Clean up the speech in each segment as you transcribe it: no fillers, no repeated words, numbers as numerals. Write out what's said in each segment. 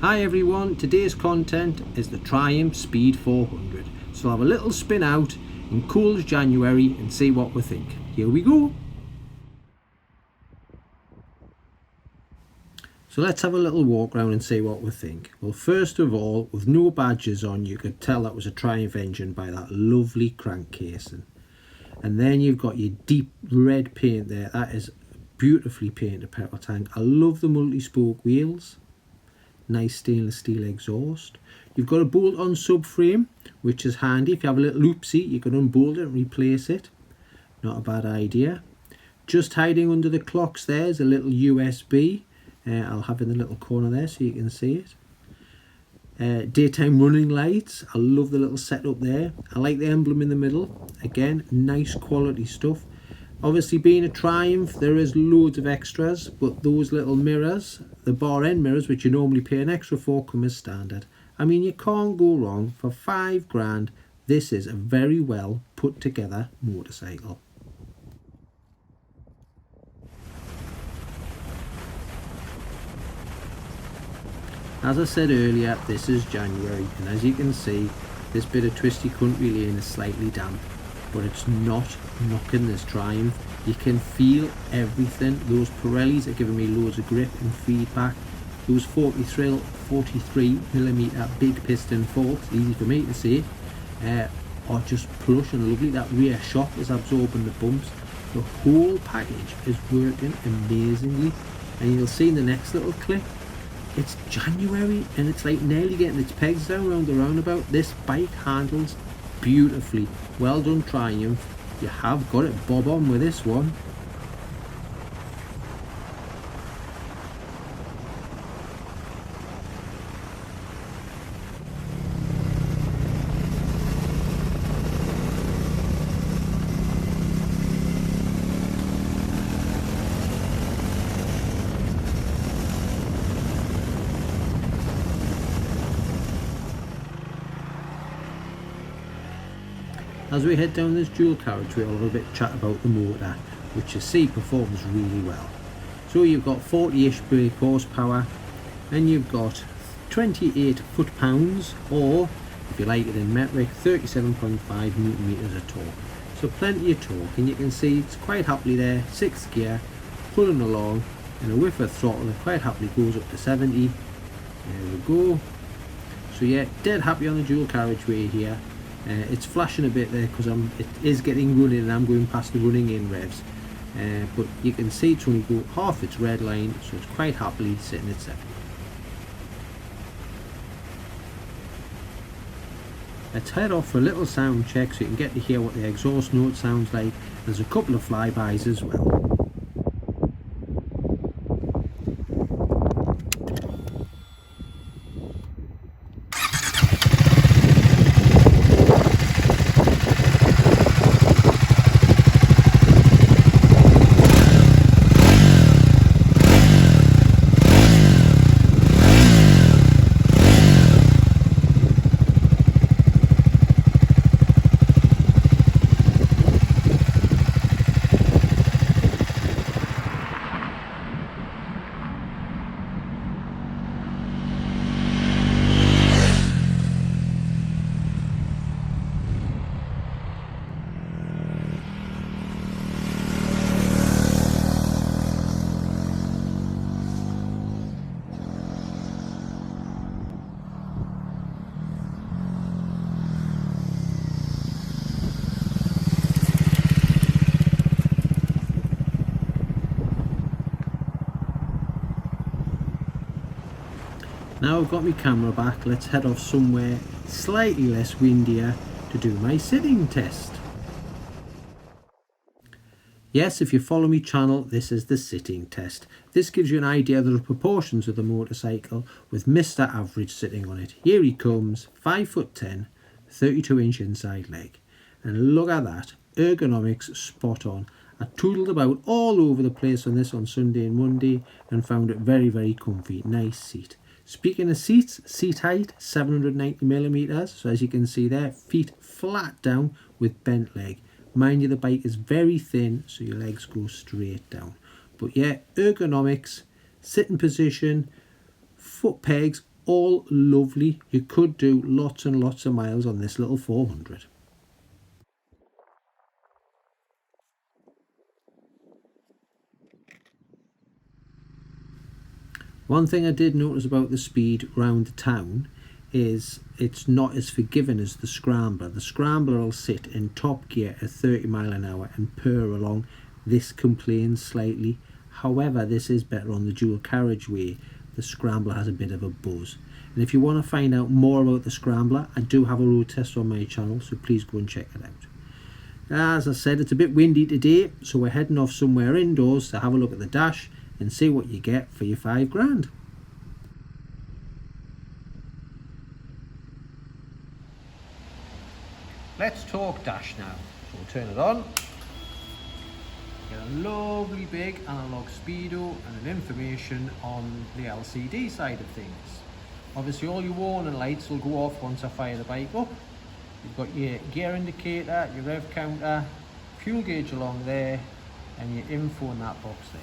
Hi everyone, today's content is the Triumph Speed 400. So I'll have a little spin out in cool as January and see what we think. Here we go. So let's have a little walk around and see what we think. Well, first of all, with no badges on, you could tell that was a Triumph engine by that lovely crank casing. And then you've got your deep red paint there. That is beautifully painted petrol tank. I love the multi-spoke wheels. Nice stainless steel exhaust. You've got a bolt-on subframe, which is handy. If you have a little oopsie, you can unbolt it and replace it. Not a bad idea. Just hiding under the clocks there is a little USB. I'll have in the little corner there so you can see it. Daytime running lights. I love the little setup there. I like the emblem in the middle. Again, nice quality stuff. Obviously, being a Triumph, there is loads of extras, but those little mirrors, the bar end mirrors, which you normally pay an extra for, come as standard. I mean, you can't go wrong. For £5,000, this is a very well put together motorcycle. As I said earlier, this is January, and as you can see, this bit of twisty country lane is slightly damp, but it's not knocking this Triumph. You can feel everything. Those Pirellis are giving me loads of grip and feedback. Those 43mm big piston forks, easy for me to say, are just plush and lovely. That rear shock is absorbing the bumps. The whole package is working amazingly, and you'll see in the next little clip, it's January and it's like nearly getting its pegs down around the roundabout. This bike handles beautifully. Well done, Triumph. You have got it bob on with this one. As we head down this dual carriageway, I'll have a bit of chat about the motor, which you see performs really well. So you've got 40-ish brake horsepower, and you've got 28 foot-pounds, or if you like it in metric, 37.5 newton meters of torque. So plenty of torque, and you can see it's quite happily there, 6th gear, pulling along, and a whiff of throttle, it quite happily goes up to 70. There we go. So yeah, dead happy on the dual carriageway here. It's flashing a bit there because it is getting running and I'm going past the running in revs, but you can see it's only got half its red line, so it's quite happily sitting at 70. Let's head off for a little sound check so you can get to hear what the exhaust note sounds like. There's a couple of flybys as well. Now I've got my camera back, let's head off somewhere slightly less windier to do my sitting test. Yes, if you follow my channel, this is the sitting test. This gives you an idea of the proportions of the motorcycle with Mr. Average sitting on it. Here he comes, 5'10", 32-inch inside leg. And look at that, ergonomics spot on. I toodled about all over the place on this on Sunday and Monday and found it very, very comfy. Nice seat. Speaking of seats, seat height 790mm, so as you can see there, feet flat down with bent leg. Mind you, the bike is very thin, so your legs go straight down. But yeah, ergonomics, sitting position, foot pegs, all lovely. You could do lots and lots of miles on this little 400. One thing I did notice about the speed round the town is it's not as forgiving as the Scrambler. The Scrambler will sit in top gear at 30 mile an hour and purr along. This complains slightly. However, this is better on the dual carriageway. The Scrambler has a bit of a buzz. And if you want to find out more about the Scrambler, I do have a road test on my channel, so please go and check it out. As I said, it's a bit windy today, so we're heading off somewhere indoors to have a look at the dash and see what you get for your £5 grand. Let's talk dash now. So we'll turn it on. Get a lovely big analog speedo and an information on the LCD side of things. Obviously all your warning lights will go off once I fire the bike up. You've got your gear indicator, your rev counter, fuel gauge along there, and your info in that box there.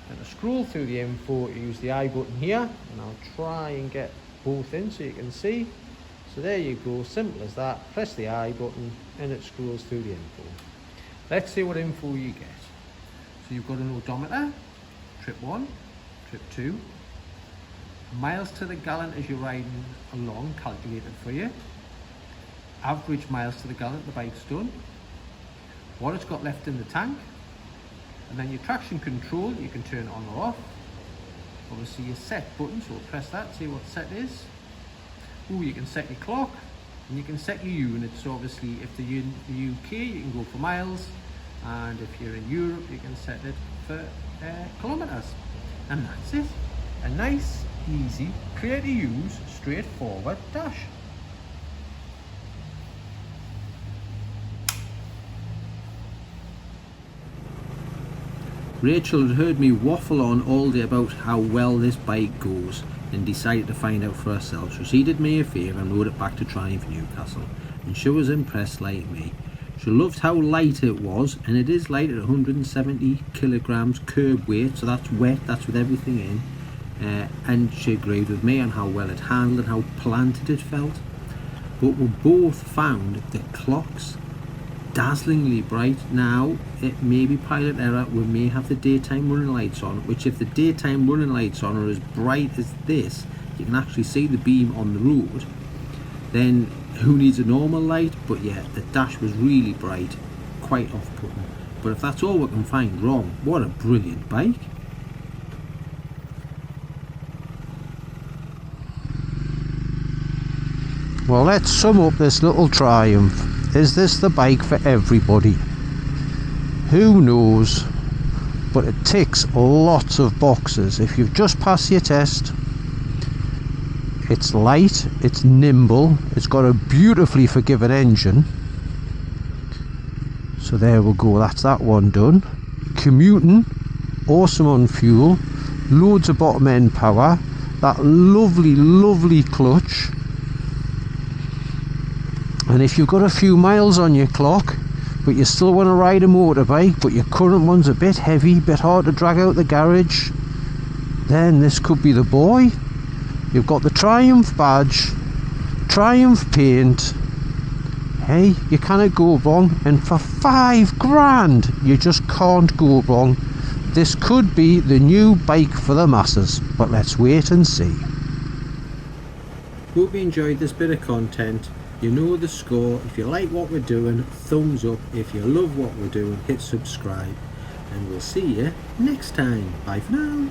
Then to scroll through the info, you use the I button here, and I'll try and get both in so you can see. So there you go, simple as that. Press the I button and it scrolls through the info. Let's see what info you get. So you've got an odometer, trip 1, trip 2, miles to the gallon as you're riding along, calculated for you, average miles to the gallon the bike's done, what it's got left in the tank, and then your traction control, you can turn it on or off. Obviously your set button, so we'll press that, see what set is. Ooh, you can set your clock, and you can set your units. So obviously if you're in the UK, you can go for miles, and if you're in Europe, you can set it for kilometers. And that's it. A nice, easy, clear to use, straightforward dash. Rachel had heard me waffle on all day about how well this bike goes and decided to find out for herself. So she did me a favour and rode it back to Triumph Newcastle, and she was impressed like me. She loved how light it was, and it is light at 170 kilograms curb weight, so that's wet, that's with everything in. And she agreed with me on how well it handled and how planted it felt. But we both found the clocks dazzlingly bright. Now it may be pilot error, we may have the daytime running lights on, which if the daytime running lights on are as bright as this, you can actually see the beam on the road, then who needs a normal light? But yeah, the dash was really bright, quite off-putting. But if that's all we can find wrong, what a brilliant bike. Well, let's sum up this little Triumph. Is this the bike for everybody? Who knows? But it ticks lots of boxes. If you've just passed your test, it's light, it's nimble, it's got a beautifully forgiving engine. So there we go, that's that one done. Commuting, awesome on fuel, loads of bottom end power, that lovely clutch. And if you've got a few miles on your clock, but you still want to ride a motorbike, but your current one's a bit heavy, a bit hard to drag out the garage, then this could be the boy. You've got the Triumph badge, Triumph paint. Hey, you cannot go wrong, and for £5 grand, you just can't go wrong. This could be the new bike for the masses, but let's wait and see. Hope you enjoyed this bit of content. You know the score. If you like what we're doing, thumbs up. If you love what we're doing, hit subscribe. And we'll see you next time. Bye for now.